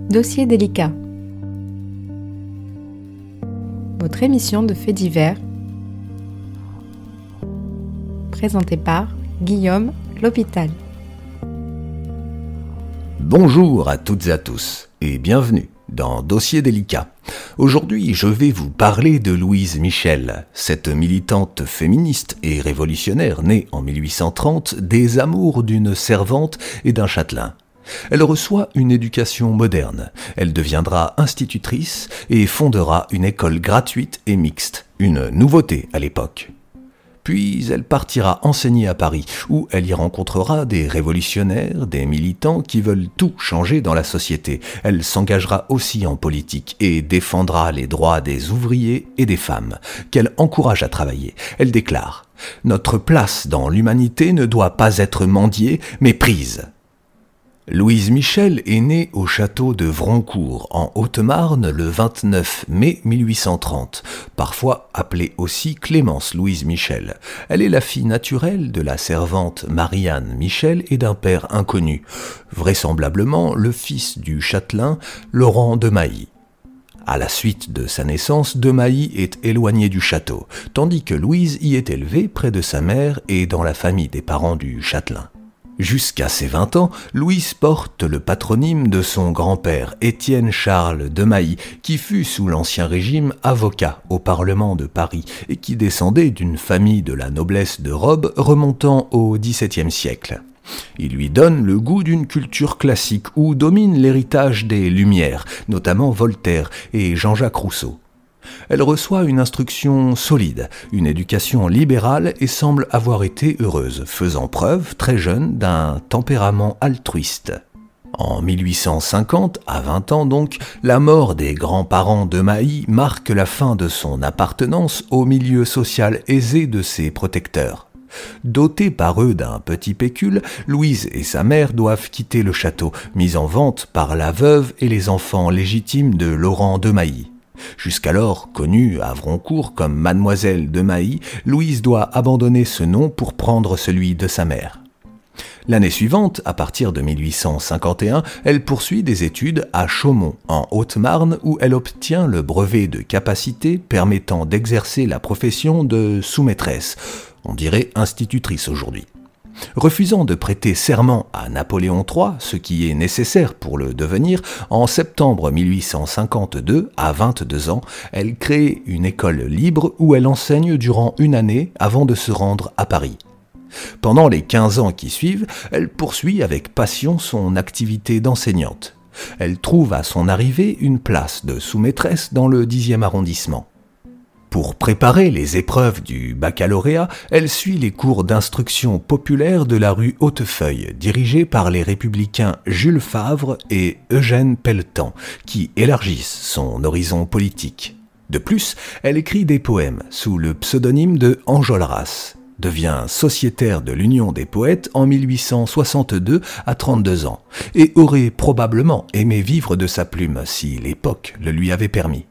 Dossier délicat. Votre émission de faits divers, présentée par Guillaume L'Hôpital. Bonjour à toutes et à tous et bienvenue dans Dossier délicat. Aujourd'hui, je vais vous parler de Louise Michel, cette militante féministe et révolutionnaire née en 1830 des amours d'une servante et d'un châtelain. Elle reçoit une éducation moderne, elle deviendra institutrice et fondera une école gratuite et mixte, une nouveauté à l'époque. Puis elle partira enseigner à Paris, où elle y rencontrera des révolutionnaires, des militants qui veulent tout changer dans la société. Elle s'engagera aussi en politique et défendra les droits des ouvriers et des femmes, qu'elle encourage à travailler. Elle déclare « Notre place dans l'humanité ne doit pas être mendiée, mais prise ». Louise Michel est née au château de Vroncourt, en Haute-Marne, le 29 mai 1830, parfois appelée aussi Clémence Louise Michel. Elle est la fille naturelle de la servante Marianne Michel et d'un père inconnu, vraisemblablement le fils du châtelain Laurent de Mailly. À la suite de sa naissance, de Mailly est éloignée du château, tandis que Louise y est élevée près de sa mère et dans la famille des parents du châtelain. Jusqu'à ses 20 ans, Louise porte le patronyme de son grand-père, Étienne Charles de Mailly, qui fut sous l'Ancien Régime avocat au Parlement de Paris et qui descendait d'une famille de la noblesse de robe remontant au XVIIe siècle. Il lui donne le goût d'une culture classique où domine l'héritage des Lumières, notamment Voltaire et Jean-Jacques Rousseau. Elle reçoit une instruction solide, une éducation libérale et semble avoir été heureuse, faisant preuve, très jeune, d'un tempérament altruiste. En 1850, à 20 ans donc, la mort des grands-parents de Mailly marque la fin de son appartenance au milieu social aisé de ses protecteurs. Dotée par eux d'un petit pécule, Louise et sa mère doivent quitter le château, mis en vente par la veuve et les enfants légitimes de Laurent de Mailly. Jusqu'alors connue à Vroncourt comme Mademoiselle de Mailly, Louise doit abandonner ce nom pour prendre celui de sa mère. L'année suivante, à partir de 1851, elle poursuit des études à Chaumont, en Haute-Marne, où elle obtient le brevet de capacité permettant d'exercer la profession de sous-maîtresse, on dirait institutrice aujourd'hui. Refusant de prêter serment à Napoléon III, ce qui est nécessaire pour le devenir, en septembre 1852, à 22 ans, elle crée une école libre où elle enseigne durant une année avant de se rendre à Paris. Pendant les 15 ans qui suivent, elle poursuit avec passion son activité d'enseignante. Elle trouve à son arrivée une place de sous-maîtresse dans le 10e arrondissement. Pour préparer les épreuves du baccalauréat, elle suit les cours d'instruction populaire de la rue Hautefeuille, dirigés par les républicains Jules Favre et Eugène Pelletan, qui élargissent son horizon politique. De plus, elle écrit des poèmes sous le pseudonyme de Enjolras, devient sociétaire de l'Union des poètes en 1862 à 32 ans, et aurait probablement aimé vivre de sa plume si l'époque le lui avait permis.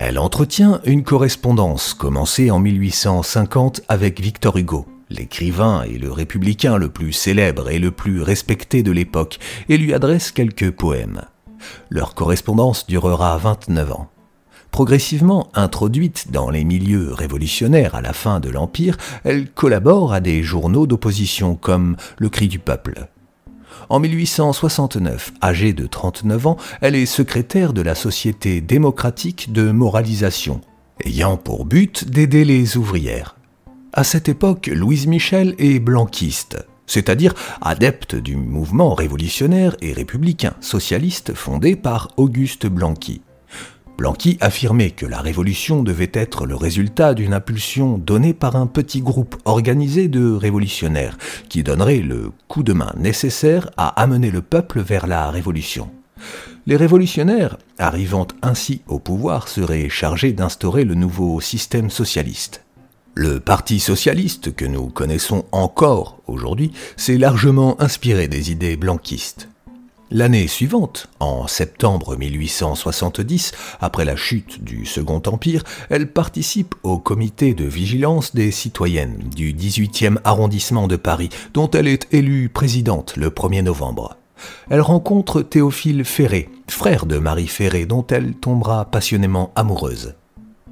Elle entretient une correspondance commencée en 1850 avec Victor Hugo, l'écrivain et le républicain le plus célèbre et le plus respecté de l'époque, et lui adresse quelques poèmes. Leur correspondance durera 29 ans. Progressivement introduite dans les milieux révolutionnaires à la fin de l'Empire, elle collabore à des journaux d'opposition comme Le Cri du Peuple. En 1869, âgée de 39 ans, elle est secrétaire de la Société démocratique de moralisation, ayant pour but d'aider les ouvrières. À cette époque, Louise Michel est blanquiste, c'est-à-dire adepte du mouvement révolutionnaire et républicain socialiste fondé par Auguste Blanqui. Blanqui affirmait que la révolution devait être le résultat d'une impulsion donnée par un petit groupe organisé de révolutionnaires qui donnerait le coup de main nécessaire à amener le peuple vers la révolution. Les révolutionnaires, arrivant ainsi au pouvoir, seraient chargés d'instaurer le nouveau système socialiste. Le Parti socialiste que nous connaissons encore aujourd'hui s'est largement inspiré des idées blanquistes. L'année suivante, en septembre 1870, après la chute du Second Empire, elle participe au comité de vigilance des citoyennes du 18e arrondissement de Paris, dont elle est élue présidente le 1er novembre. Elle rencontre Théophile Ferré, frère de Marie Ferré dont elle tombera passionnément amoureuse.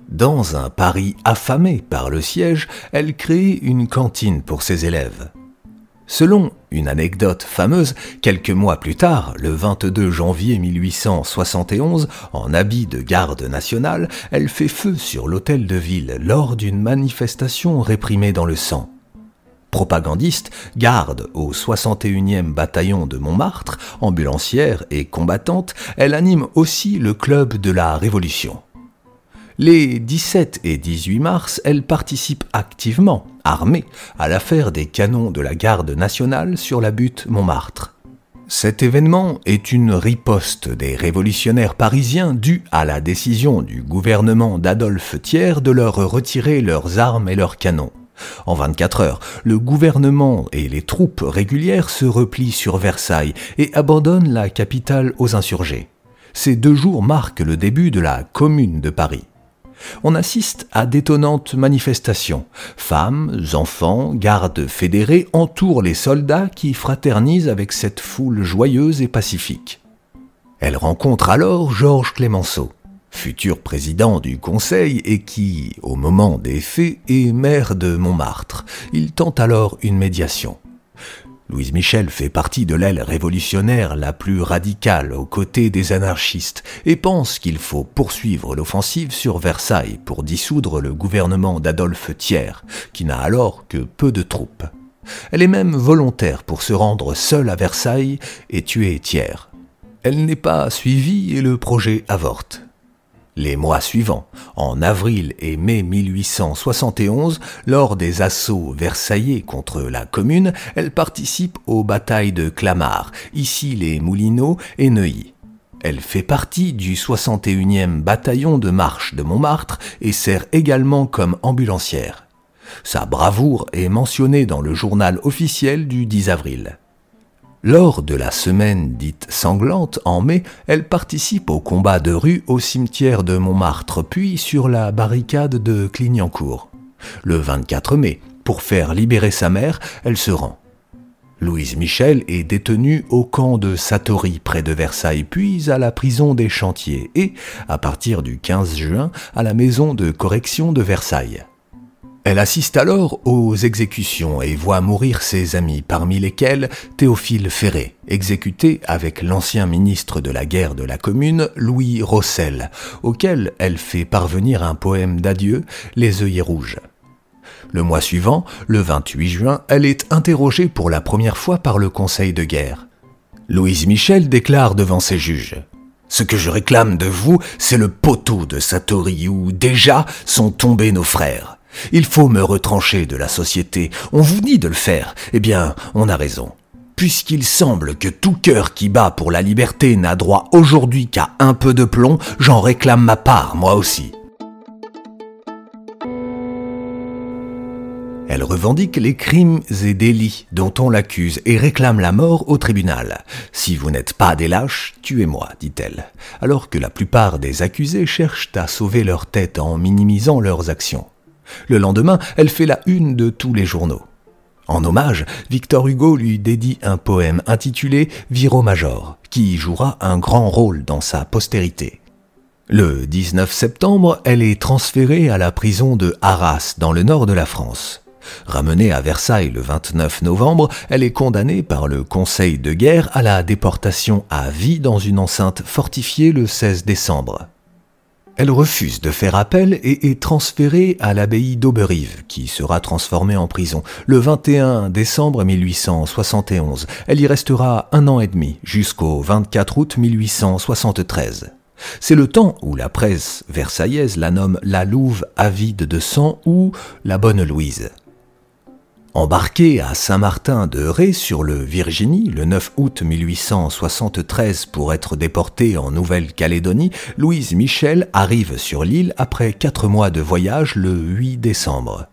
Dans un Paris affamé par le siège, elle crée une cantine pour ses élèves. Selon une anecdote fameuse, quelques mois plus tard, le 22 janvier 1871, en habit de garde nationale, elle fait feu sur l'hôtel de ville lors d'une manifestation réprimée dans le sang. Propagandiste, garde au 61e bataillon de Montmartre, ambulancière et combattante, elle anime aussi le club de la Révolution. Les 17 et 18 mars, elle participe activement, armée, à l'affaire des canons de la garde nationale sur la butte Montmartre. Cet événement est une riposte des révolutionnaires parisiens due à la décision du gouvernement d'Adolphe Thiers de leur retirer leurs armes et leurs canons. En 24 heures, le gouvernement et les troupes régulières se replient sur Versailles et abandonnent la capitale aux insurgés. Ces 2 jours marquent le début de la Commune de Paris. On assiste à d'étonnantes manifestations. Femmes, enfants, gardes fédérés entourent les soldats qui fraternisent avec cette foule joyeuse et pacifique. Elle rencontre alors Georges Clemenceau, futur président du Conseil et qui, au moment des faits, est maire de Montmartre. Il tente alors une médiation. Louise Michel fait partie de l'aile révolutionnaire la plus radicale aux côtés des anarchistes et pense qu'il faut poursuivre l'offensive sur Versailles pour dissoudre le gouvernement d'Adolphe Thiers, qui n'a alors que peu de troupes. Elle est même volontaire pour se rendre seule à Versailles et tuer Thiers. Elle n'est pas suivie et le projet avorte. Les mois suivants, en avril et mai 1871, lors des assauts versaillais contre la Commune, elle participe aux batailles de Clamart, Issy-les-Moulineaux et Neuilly. Elle fait partie du 61e bataillon de marche de Montmartre et sert également comme ambulancière. Sa bravoure est mentionnée dans le journal officiel du 10 avril. Lors de la semaine dite sanglante, en mai, elle participe au combat de rue au cimetière de Montmartre, puis sur la barricade de Clignancourt. Le 24 mai, pour faire libérer sa mère, elle se rend. Louise Michel est détenue au camp de Satory près de Versailles, puis à la prison des Chantiers et, à partir du 15 juin, à la maison de correction de Versailles. Elle assiste alors aux exécutions et voit mourir ses amis, parmi lesquels Théophile Ferré, exécuté avec l'ancien ministre de la guerre de la Commune, Louis Rossel, auquel elle fait parvenir un poème d'adieu, Les œillets rouges. Le mois suivant, le 28 juin, elle est interrogée pour la première fois par le Conseil de guerre. Louise Michel déclare devant ses juges « Ce que je réclame de vous, c'est le poteau de Satory où déjà sont tombés nos frères. Il faut me retrancher de la société. On vous dit de le faire. Eh bien, on a raison. Puisqu'il semble que tout cœur qui bat pour la liberté n'a droit aujourd'hui qu'à un peu de plomb, j'en réclame ma part, moi aussi. » Elle revendique les crimes et délits dont on l'accuse et réclame la mort au tribunal. « Si vous n'êtes pas des lâches, tuez-moi, dit-elle, alors que la plupart des accusés cherchent à sauver leur tête en minimisant leurs actions. Le lendemain, elle fait la une de tous les journaux. En hommage, Victor Hugo lui dédie un poème intitulé « Viro-Major » qui jouera un grand rôle dans sa postérité. Le 19 septembre, elle est transférée à la prison de Arras, dans le nord de la France. Ramenée à Versailles le 29 novembre, elle est condamnée par le Conseil de guerre à la déportation à vie dans une enceinte fortifiée le 16 décembre. Elle refuse de faire appel et est transférée à l'abbaye d'Auberive, qui sera transformée en prison, le 21 décembre 1871. Elle y restera 1 an et demi, jusqu'au 24 août 1873. C'est le temps où la presse versaillaise la nomme la Louve avide de sang ou la Bonne Louise. Embarquée à Saint-Martin-de-Ré sur le Virginie le 9 août 1873 pour être déportée en Nouvelle-Calédonie, Louise Michel arrive sur l'île après 4 mois de voyage le 8 décembre.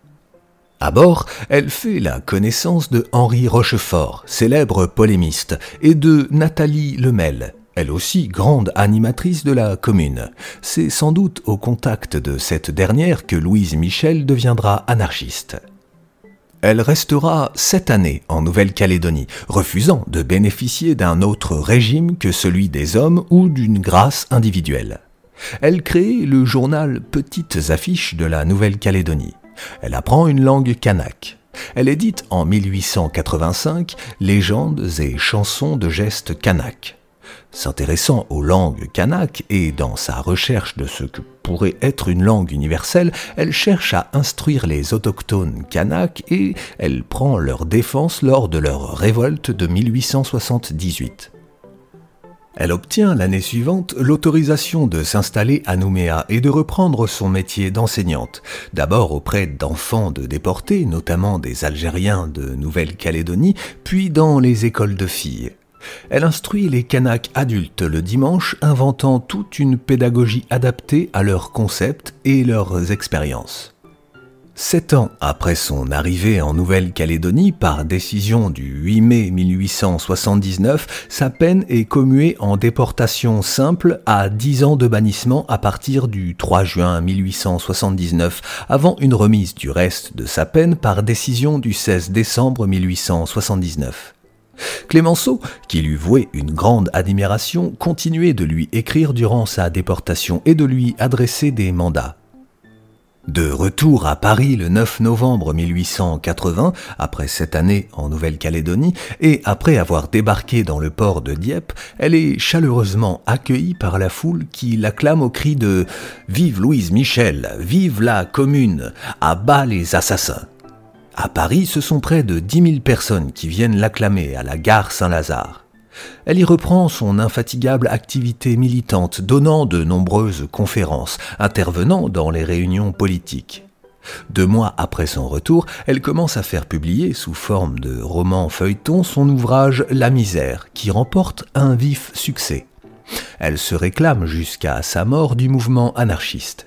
À bord, elle fait la connaissance de Henri Rochefort, célèbre polémiste, et de Nathalie Lemel, elle aussi grande animatrice de la Commune. C'est sans doute au contact de cette dernière que Louise Michel deviendra anarchiste. Elle restera 7 années en Nouvelle-Calédonie, refusant de bénéficier d'un autre régime que celui des hommes ou d'une grâce individuelle. Elle crée le journal Petites Affiches de la Nouvelle-Calédonie. Elle apprend une langue kanak. Elle édite en 1885 Légendes et chansons de gestes kanak. S'intéressant aux langues kanak et dans sa recherche de ce que pourrait être une langue universelle, elle cherche à instruire les autochtones kanak et elle prend leur défense lors de leur révolte de 1878. Elle obtient l'année suivante l'autorisation de s'installer à Nouméa et de reprendre son métier d'enseignante, d'abord auprès d'enfants de déportés, notamment des Algériens de Nouvelle-Calédonie, puis dans les écoles de filles. Elle instruit les Kanaks adultes le dimanche, inventant toute une pédagogie adaptée à leurs concepts et leurs expériences. 7 ans après son arrivée en Nouvelle-Calédonie, par décision du 8 mai 1879, sa peine est commuée en déportation simple à 10 ans de bannissement à partir du 3 juin 1879, avant une remise du reste de sa peine par décision du 16 décembre 1879. Clémenceau, qui lui vouait une grande admiration, continuait de lui écrire durant sa déportation et de lui adresser des mandats. De retour à Paris le 9 novembre 1880, après 7 années en Nouvelle-Calédonie, et après avoir débarqué dans le port de Dieppe, elle est chaleureusement accueillie par la foule qui l'acclame au cri de « Vive Louise Michel, vive la Commune, à bas les assassins !» À Paris, ce sont près de 10 000 personnes qui viennent l'acclamer à la gare Saint-Lazare. Elle y reprend son infatigable activité militante, donnant de nombreuses conférences, intervenant dans les réunions politiques. 2 mois après son retour, elle commence à faire publier, sous forme de roman feuilleton, son ouvrage « La misère », qui remporte un vif succès. Elle se réclame jusqu'à sa mort du mouvement anarchiste.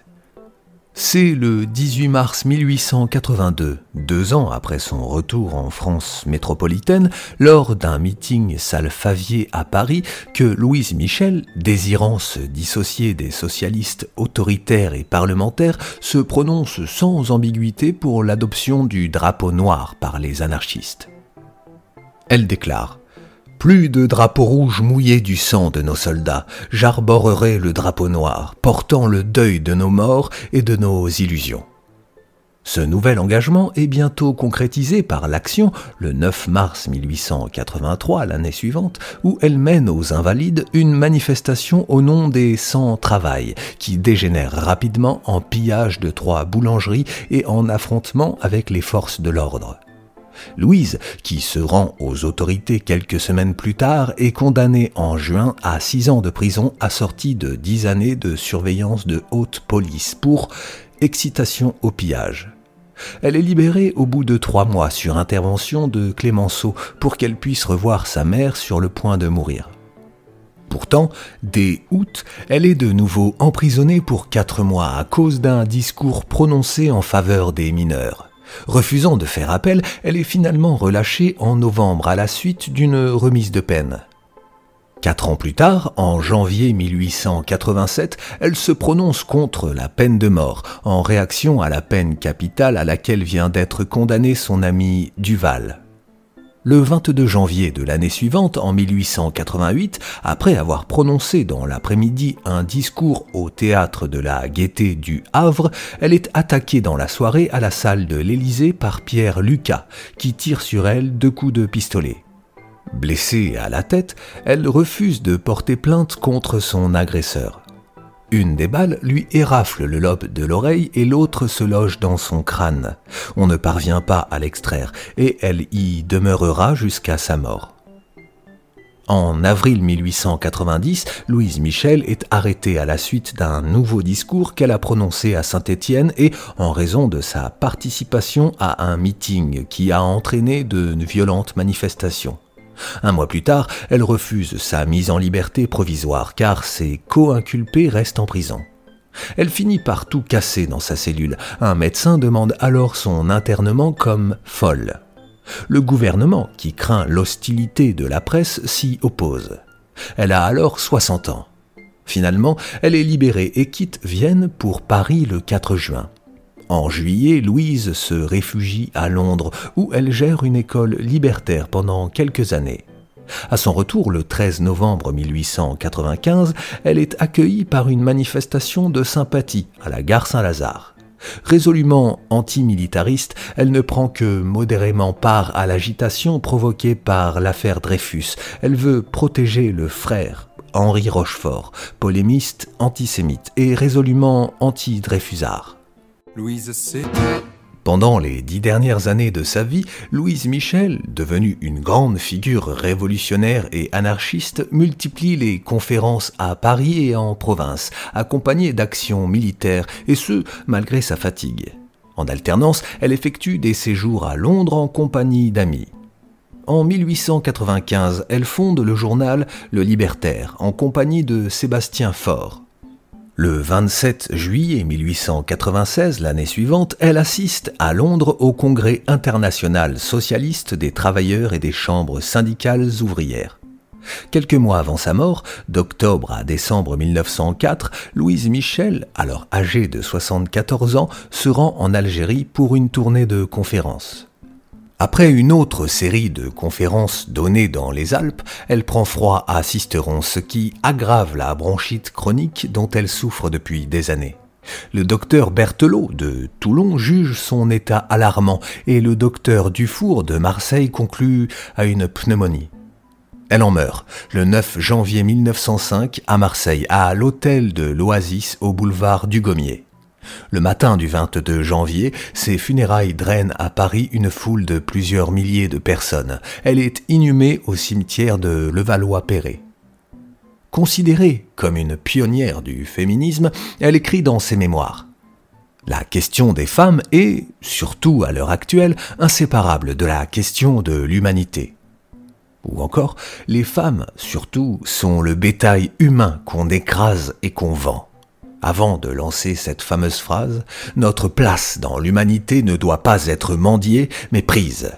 C'est le 18 mars 1882, 2 ans après son retour en France métropolitaine, lors d'un meeting salle Favier à Paris, que Louise Michel, désirant se dissocier des socialistes autoritaires et parlementaires, se prononce sans ambiguïté pour l'adoption du drapeau noir par les anarchistes. Elle déclare: plus de drapeau rouge mouillé du sang de nos soldats, j'arborerai le drapeau noir, portant le deuil de nos morts et de nos illusions. Ce nouvel engagement est bientôt concrétisé par l'action, le 9 mars 1883, l'année suivante, où elle mène aux Invalides une manifestation au nom des sans-travail, qui dégénère rapidement en pillage de 3 boulangeries et en affrontement avec les forces de l'ordre. Louise, qui se rend aux autorités quelques semaines plus tard, est condamnée en juin à 6 ans de prison assortie de 10 années de surveillance de haute police pour excitation au pillage. Elle est libérée au bout de 3 mois sur intervention de Clémenceau pour qu'elle puisse revoir sa mère sur le point de mourir. Pourtant, dès août, elle est de nouveau emprisonnée pour 4 mois à cause d'un discours prononcé en faveur des mineurs. Refusant de faire appel, elle est finalement relâchée en novembre à la suite d'une remise de peine. 4 ans plus tard, en janvier 1887, elle se prononce contre la peine de mort, en réaction à la peine capitale à laquelle vient d'être condamné son ami Duval. Le 22 janvier de l'année suivante, en 1888, après avoir prononcé dans l'après-midi un discours au théâtre de la Gaîté du Havre, elle est attaquée dans la soirée à la salle de l'Élysée par Pierre Lucas, qui tire sur elle 2 coups de pistolet. Blessée à la tête, elle refuse de porter plainte contre son agresseur. Une des balles lui érafle le lobe de l'oreille et l'autre se loge dans son crâne. On ne parvient pas à l'extraire et elle y demeurera jusqu'à sa mort. En avril 1890, Louise Michel est arrêtée à la suite d'un nouveau discours qu'elle a prononcé à Saint-Étienne et en raison de sa participation à un meeting qui a entraîné de violentes manifestations. 1 mois plus tard, elle refuse sa mise en liberté provisoire car ses co-inculpés restent en prison. Elle finit par tout casser dans sa cellule. Un médecin demande alors son internement comme folle. Le gouvernement, qui craint l'hostilité de la presse, s'y oppose. Elle a alors 60 ans. Finalement, elle est libérée et quitte Vienne pour Paris le 4 juin. En juillet, Louise se réfugie à Londres, où elle gère une école libertaire pendant quelques années. À son retour, le 13 novembre 1895, elle est accueillie par une manifestation de sympathie à la gare Saint-Lazare. Résolument antimilitariste, elle ne prend que modérément part à l'agitation provoquée par l'affaire Dreyfus. Elle veut protéger le frère, Henri Rochefort, polémiste antisémite et résolument anti-dreyfusard. Louise C. Pendant les 10 dernières années de sa vie, Louise Michel, devenue une grande figure révolutionnaire et anarchiste, multiplie les conférences à Paris et en province, accompagnées d'actions militaires, et ce, malgré sa fatigue. En alternance, elle effectue des séjours à Londres en compagnie d'amis. En 1895, elle fonde le journal Le Libertaire, en compagnie de Sébastien Faure. Le 27 juillet 1896, l'année suivante, elle assiste à Londres au Congrès international socialiste des travailleurs et des chambres syndicales ouvrières. Quelques mois avant sa mort, d'octobre à décembre 1904, Louise Michel, alors âgée de 74 ans, se rend en Algérie pour une tournée de conférences. Après une autre série de conférences données dans les Alpes, elle prend froid à Sisteron, ce qui aggrave la bronchite chronique dont elle souffre depuis des années. Le docteur Berthelot de Toulon juge son état alarmant et le docteur Dufour de Marseille conclut à une pneumonie. Elle en meurt le 9 janvier 1905 à Marseille, à l'hôtel de l'Oasis au boulevard du Gommier. Le matin du 22 janvier, ses funérailles drainent à Paris une foule de plusieurs milliers de personnes. Elle est inhumée au cimetière de Levallois-Perret. Considérée comme une pionnière du féminisme, elle écrit dans ses mémoires: « La question des femmes est, surtout à l'heure actuelle, inséparable de la question de l'humanité. » Ou encore, « Les femmes, surtout, sont le bétail humain qu'on écrase et qu'on vend. » Avant de lancer cette fameuse phrase, notre place dans l'humanité ne doit pas être mendiée, mais prise.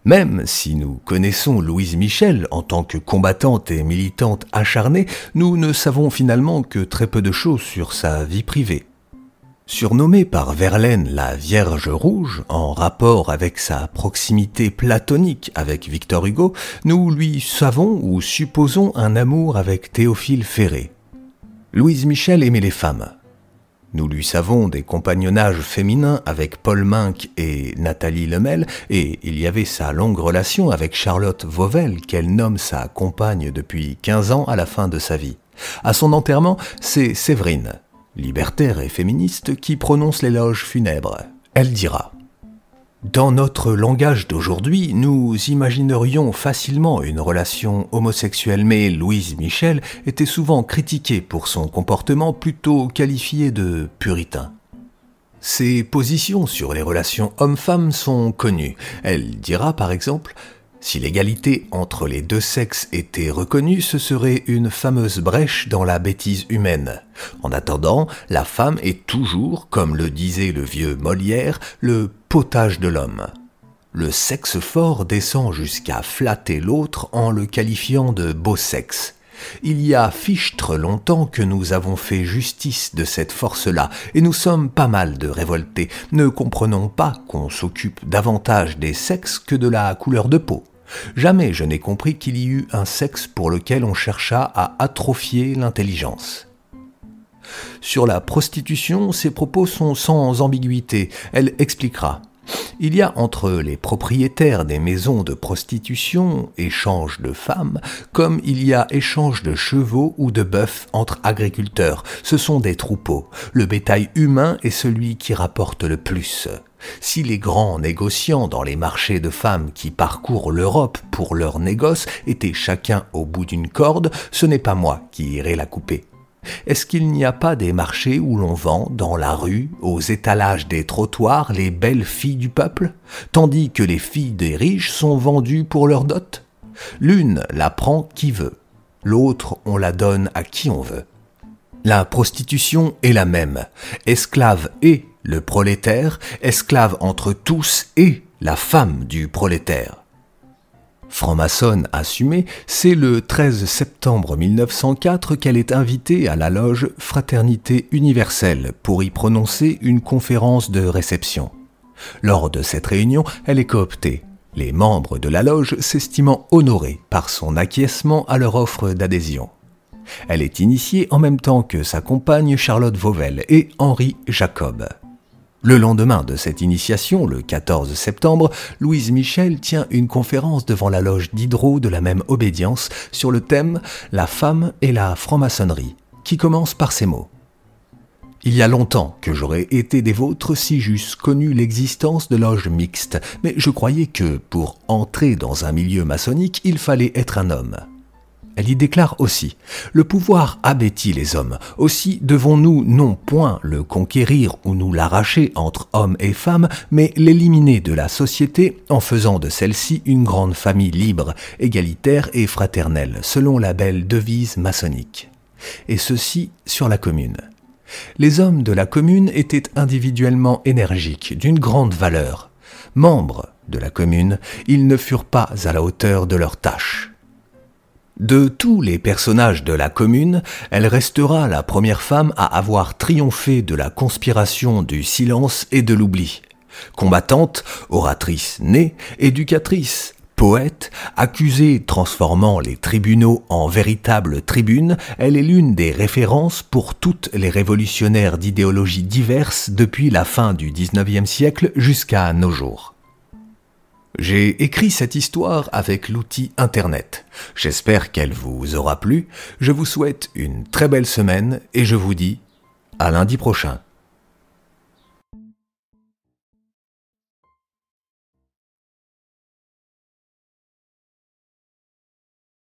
Même si nous connaissons Louise Michel en tant que combattante et militante acharnée, nous ne savons finalement que très peu de choses sur sa vie privée. Surnommée par Verlaine la Vierge Rouge, en rapport avec sa proximité platonique avec Victor Hugo, nous lui savons ou supposons un amour avec Théophile Ferré. Louise Michel aimait les femmes. Nous lui savons des compagnonnages féminins avec Paul Minck et Nathalie Lemel, et il y avait sa longue relation avec Charlotte Vauvel, qu'elle nomme sa compagne depuis 15 ans à la fin de sa vie. À son enterrement, c'est Séverine, libertaire et féministe, qui prononce l'éloge funèbre. Elle dira: dans notre langage d'aujourd'hui, nous imaginerions facilement une relation homosexuelle, mais Louise Michel était souvent critiquée pour son comportement plutôt qualifié de puritain. Ses positions sur les relations hommes-femmes sont connues. Elle dira par exemple: si l'égalité entre les deux sexes était reconnue, ce serait une fameuse brèche dans la bêtise humaine. En attendant, la femme est toujours, comme le disait le vieux Molière, le potage de l'homme. Le sexe fort descend jusqu'à flatter l'autre en le qualifiant de beau sexe. Il y a fichtre longtemps que nous avons fait justice de cette force-là, et nous sommes pas mal de révoltés. Ne comprenons pas qu'on s'occupe davantage des sexes que de la couleur de peau. Jamais je n'ai compris qu'il y eut un sexe pour lequel on chercha à atrophier l'intelligence. Sur la prostitution, ses propos sont sans ambiguïté. Elle expliquera: il y a entre les propriétaires des maisons de prostitution échange de femmes, comme il y a échange de chevaux ou de bœufs entre agriculteurs. Ce sont des troupeaux. Le bétail humain est celui qui rapporte le plus. Si les grands négociants dans les marchés de femmes qui parcourent l'Europe pour leurs négoces étaient chacun au bout d'une corde, ce n'est pas moi qui irai la couper. Est-ce qu'il n'y a pas des marchés où l'on vend, dans la rue, aux étalages des trottoirs, les belles filles du peuple, tandis que les filles des riches sont vendues pour leur dot? L'une la prend qui veut, l'autre on la donne à qui on veut. La prostitution est la même. Esclave et le prolétaire, esclave entre tous et la femme du prolétaire. Franc-maçonne assumée, c'est le 13 septembre 1904 qu'elle est invitée à la loge Fraternité Universelle pour y prononcer une conférence de réception. Lors de cette réunion, elle est cooptée, les membres de la loge s'estimant honorés par son acquiescement à leur offre d'adhésion. Elle est initiée en même temps que sa compagne Charlotte Vauvel et Henri Jacob. Le lendemain de cette initiation, le 14 septembre, Louise Michel tient une conférence devant la loge Diderot de la même obédience sur le thème « La femme et la franc-maçonnerie », qui commence par ces mots. « Il y a longtemps que j'aurais été des vôtres si j'eusse connu l'existence de loges mixtes, mais je croyais que, pour entrer dans un milieu maçonnique, il fallait être un homme. » Elle y déclare aussi « Le pouvoir abétit les hommes, aussi devons-nous non point le conquérir ou nous l'arracher entre hommes et femmes, mais l'éliminer de la société en faisant de celle-ci une grande famille libre, égalitaire et fraternelle, selon la belle devise maçonnique. Et ceci sur la commune. Les hommes de la commune étaient individuellement énergiques, d'une grande valeur. Membres de la commune, ils ne furent pas à la hauteur de leurs tâches. De tous les personnages de la commune, elle restera la première femme à avoir triomphé de la conspiration du silence et de l'oubli. Combattante, oratrice née, éducatrice, poète, accusée transformant les tribunaux en véritables tribunes, elle est l'une des références pour toutes les révolutionnaires d'idéologies diverses depuis la fin du XIXe siècle jusqu'à nos jours. J'ai écrit cette histoire avec l'outil Internet. J'espère qu'elle vous aura plu. Je vous souhaite une très belle semaine et je vous dis à lundi prochain.